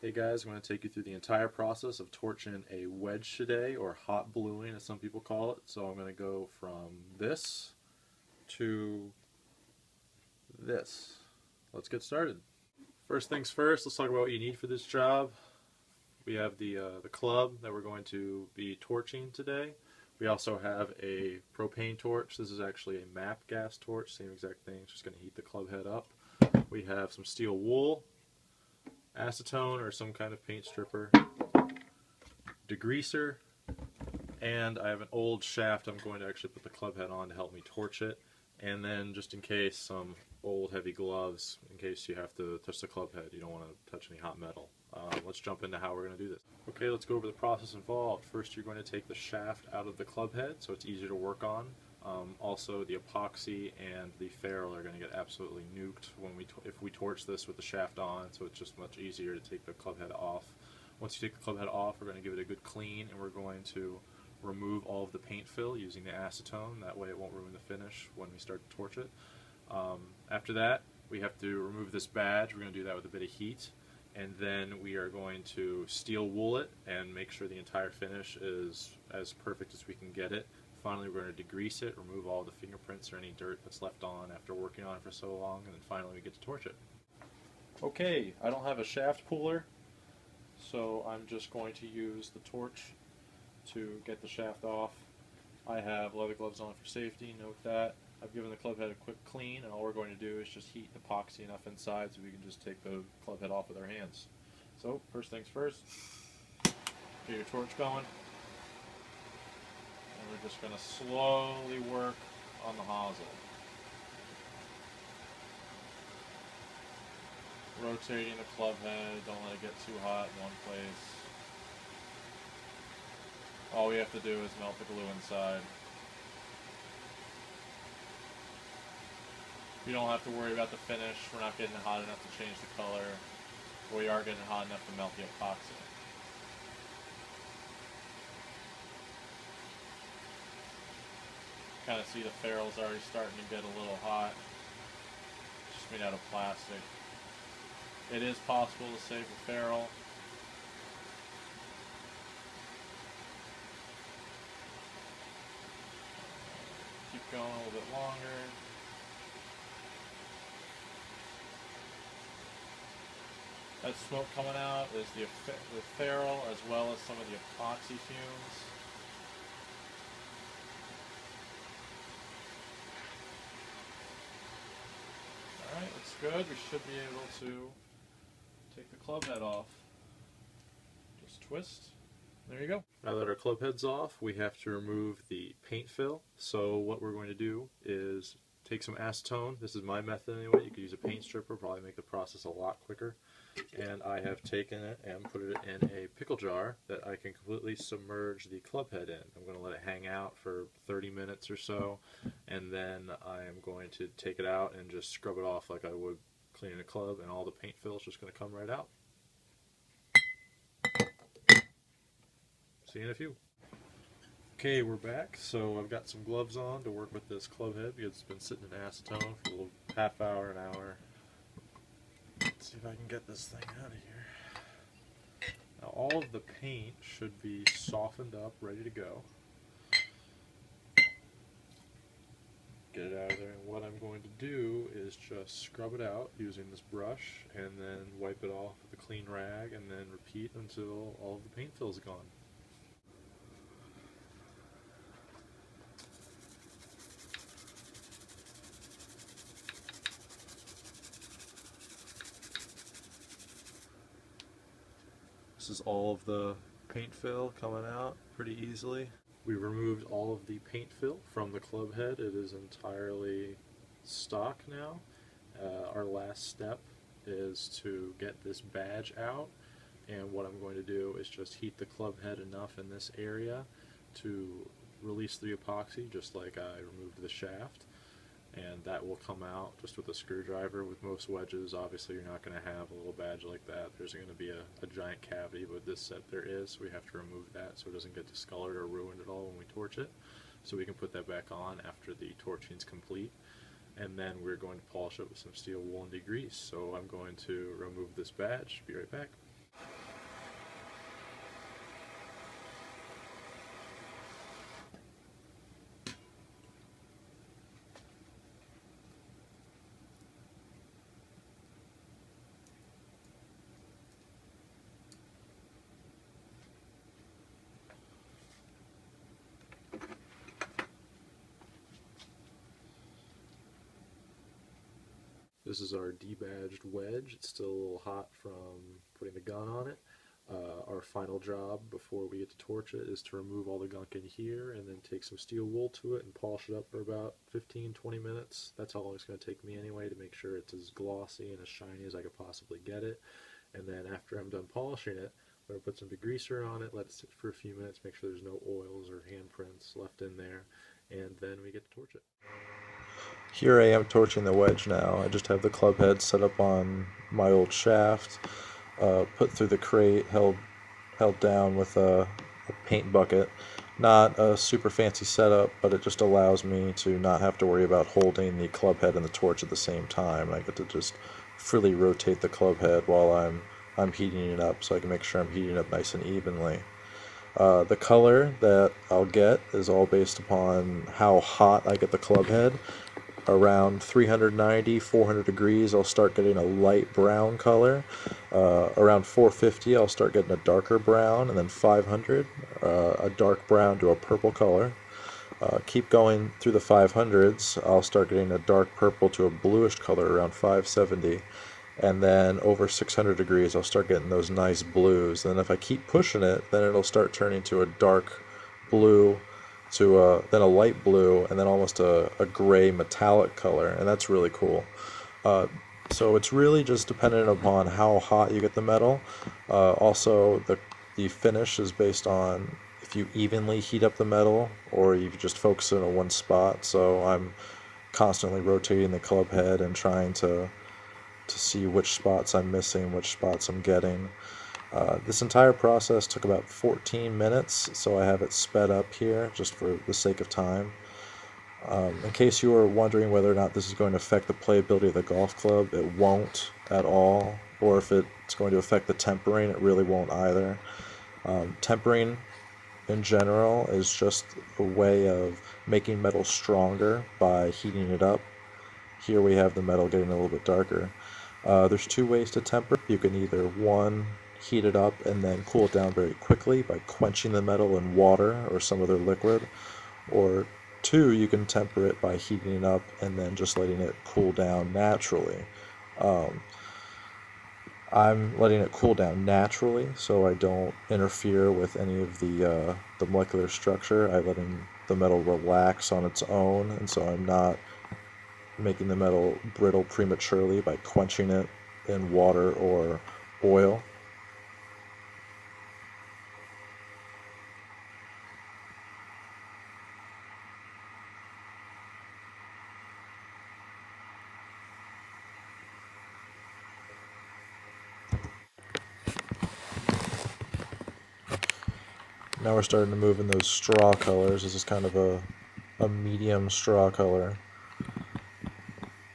Hey guys, I'm going to take you through the entire process of torching a wedge today, or hot bluing as some people call it. So I'm going to go from this to this. Let's get started. First things first, let's talk about what you need for this job. We have the club that we're going to be torching today. We also have a propane torch. This is actually a MAP gas torch, same exact thing, it's just going to heat the club head up. We have some steel wool, acetone or some kind of paint stripper, degreaser, and I have an old shaft I'm going to actually put the club head on to help me torch it, and then just in case some old heavy gloves in case you have to touch the club head, you don't want to touch any hot metal. Let's jump into how we're going to do this. Okay, let's go over the process involved. First, you're going to take the shaft out of the club head so it's easier to work on. Also, the epoxy and the ferrule are going to get absolutely nuked when if we torch this with the shaft on, so it's just much easier to take the club head off. Once you take the club head off, we're going to give it a good clean, and we're going to remove all of the paint fill using the acetone. That way it won't ruin the finish when we start to torch it. After that, we have to remove this badge. We're going to do that with a bit of heat, and then we are going to steel wool it and make sure the entire finish is as perfect as we can get it. Finally, we're going to degrease it, remove all the fingerprints or any dirt that's left on after working on it for so long, and then finally we get to torch it. Okay, I don't have a shaft puller, so I'm just going to use the torch to get the shaft off. I have leather gloves on for safety, note that. I've given the club head a quick clean, and all we're going to do is just heat epoxy enough inside so we can just take the club head off with our hands. So, first things first, get your torch going. And we're just going to slowly work on the hosel. Rotating the club head, don't let it get too hot in one place. All we have to do is melt the glue inside. You don't have to worry about the finish. We're not getting it hot enough to change the color. We are getting hot enough to melt the epoxy. Kind of see the ferrule's already starting to get a little hot. It's just made out of plastic. It is possible to save the ferrule. Keep going a little bit longer. That smoke coming out is the ferrule as well as some of the epoxy fumes. Alright, looks good. We should be able to take the club head off. Just twist. There you go. Now that our club head's off, we have to remove the paint fill. So what we're going to do is take some acetone. This is my method anyway. You could use a paint stripper, probably make the process a lot quicker. And I have taken it and put it in a pickle jar that I can completely submerge the club head in. I'm going to let it hang out for 30 minutes or so, and then I am going to take it out and just scrub it off like I would cleaning a club, and all the paint fill is just going to come right out. See you in a few. Okay, we're back. So I've got some gloves on to work with this club head because it's been sitting in acetone for a little half hour, an hour. Let's see if I can get this thing out of here. Now all of the paint should be softened up, ready to go. Get it out of there, and what I'm going to do is just scrub it out using this brush and then wipe it off with a clean rag and then repeat until all of the paint fill is gone. This is all of the paint fill coming out pretty easily. We removed all of the paint fill from the club head. It is entirely stock now. Our last step is to get this badge out, and what I'm going to do is just heat the club head enough in this area to release the epoxy, just like I removed the shaft. And that will come out just with a screwdriver. With most wedges, obviously you're not going to have a little badge like that. There's going to be a giant cavity, but with this set there is, so we have to remove that so it doesn't get discolored or ruined at all when we torch it. So we can put that back on after the torching is complete. And then we're going to polish it with some steel wool and degrease. So I'm going to remove this badge. Be right back. This is our debadged wedge. It's still a little hot from putting the gun on it. Our final job before we get to torch it is to remove all the gunk in here and then take some steel wool to it and polish it up for about 15-20 minutes. That's how long it's going to take me anyway to make sure it's as glossy and as shiny as I could possibly get it. And then after I'm done polishing it, I'm going to put some degreaser on it, let it sit for a few minutes, make sure there's no oils or handprints left in there, and then we get to torch it. Here I am torching the wedge now. I just have the club head set up on my old shaft, put through the crate, held down with a paint bucket. Not a super fancy setup, but it just allows me to not have to worry about holding the club head and the torch at the same time. I get to just freely rotate the club head while I'm heating it up, so I can make sure I'm heating it up nice and evenly. The color that I'll get is all based upon how hot I get the club head. Around 390, 400 degrees, I'll start getting a light brown color. Around 450, I'll start getting a darker brown, and then 500, a dark brown to a purple color. Keep going through the 500s, I'll start getting a dark purple to a bluish color around 570. And then over 600 degrees, I'll start getting those nice blues. And if I keep pushing it, then it'll start turning to a dark blue, to then a light blue, and then almost a gray metallic color, and that's really cool. So it's really just dependent upon how hot you get the metal. Also, the finish is based on if you evenly heat up the metal or you just focus it on one spot. So I'm constantly rotating the club head and trying to see which spots I'm missing, which spots I'm getting. This entire process took about 14 minutes, so I have it sped up here just for the sake of time. In case you were wondering whether or not this is going to affect the playability of the golf club, it won't at all, or if it's going to affect the tempering, it really won't either. Tempering in general is just a way of making metal stronger by heating it up. Here we have the metal getting a little bit darker. There's two ways to temper. You can either, one, heat it up and then cool it down very quickly by quenching the metal in water or some other liquid, or two, you can temper it by heating it up and then just letting it cool down naturally. I'm letting it cool down naturally so I don't interfere with any of the molecular structure. I'm letting the metal relax on its own, and so I'm not making the metal brittle prematurely by quenching it in water or oil. Now we're starting to move in those straw colors. This is kind of a medium straw color.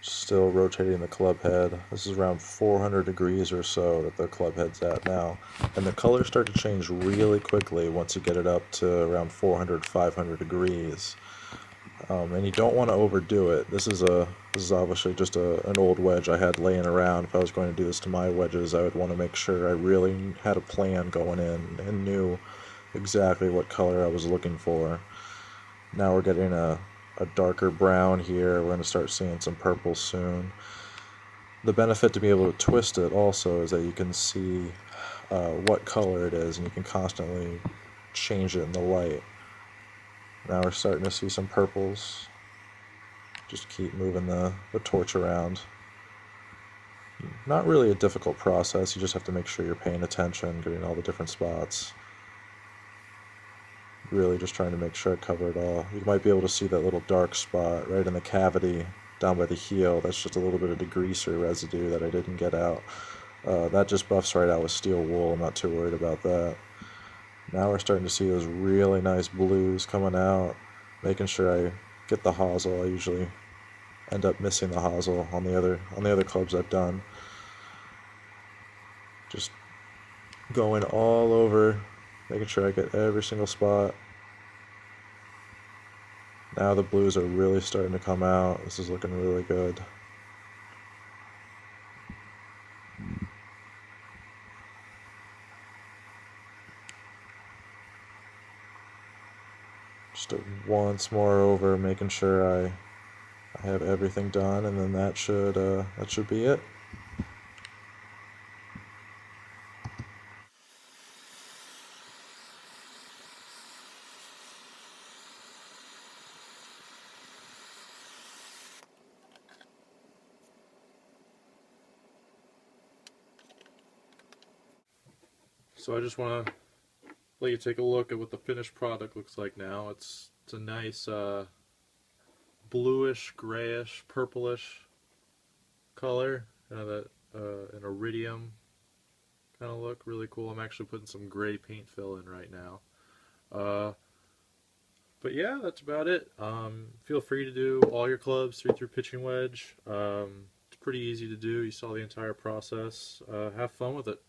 Still rotating the club head. This is around 400 degrees or so that the club head's at now. And the colors start to change really quickly once you get it up to around 400, 500 degrees. And you don't want to overdo it. This is obviously just an old wedge I had laying around. If I was going to do this to my wedges, I would want to make sure I really had a plan going in and knew exactly what color I was looking for. Now we're getting a darker brown here. We're going to start seeing some purple soon. The benefit to be able to twist it also is that you can see what color it is, and you can constantly change it in the light. Now we're starting to see some purples. Just keep moving the torch around. Not really a difficult process, you just have to make sure you're paying attention, getting all the different spots. Really just trying to make sure I cover it all. You might be able to see that little dark spot right in the cavity down by the heel. That's just a little bit of degreaser residue that I didn't get out. That just buffs right out with steel wool. I'm not too worried about that. Now we're starting to see those really nice blues coming out. Making sure I get the hosel. I usually end up missing the hosel on the other clubs I've done. Just going all over, making sure I get every single spot. Now the blues are really starting to come out. This is looking really good. Just once more over, making sure I have everything done, and then that should be it. So I just want to let you take a look at what the finished product looks like now. It's a nice bluish, grayish, purplish color, kind of that an iridium kind of look. Really cool. I'm actually putting some gray paint fill in right now. But yeah, that's about it. Feel free to do all your clubs through pitching wedge. It's pretty easy to do. You saw the entire process. Have fun with it.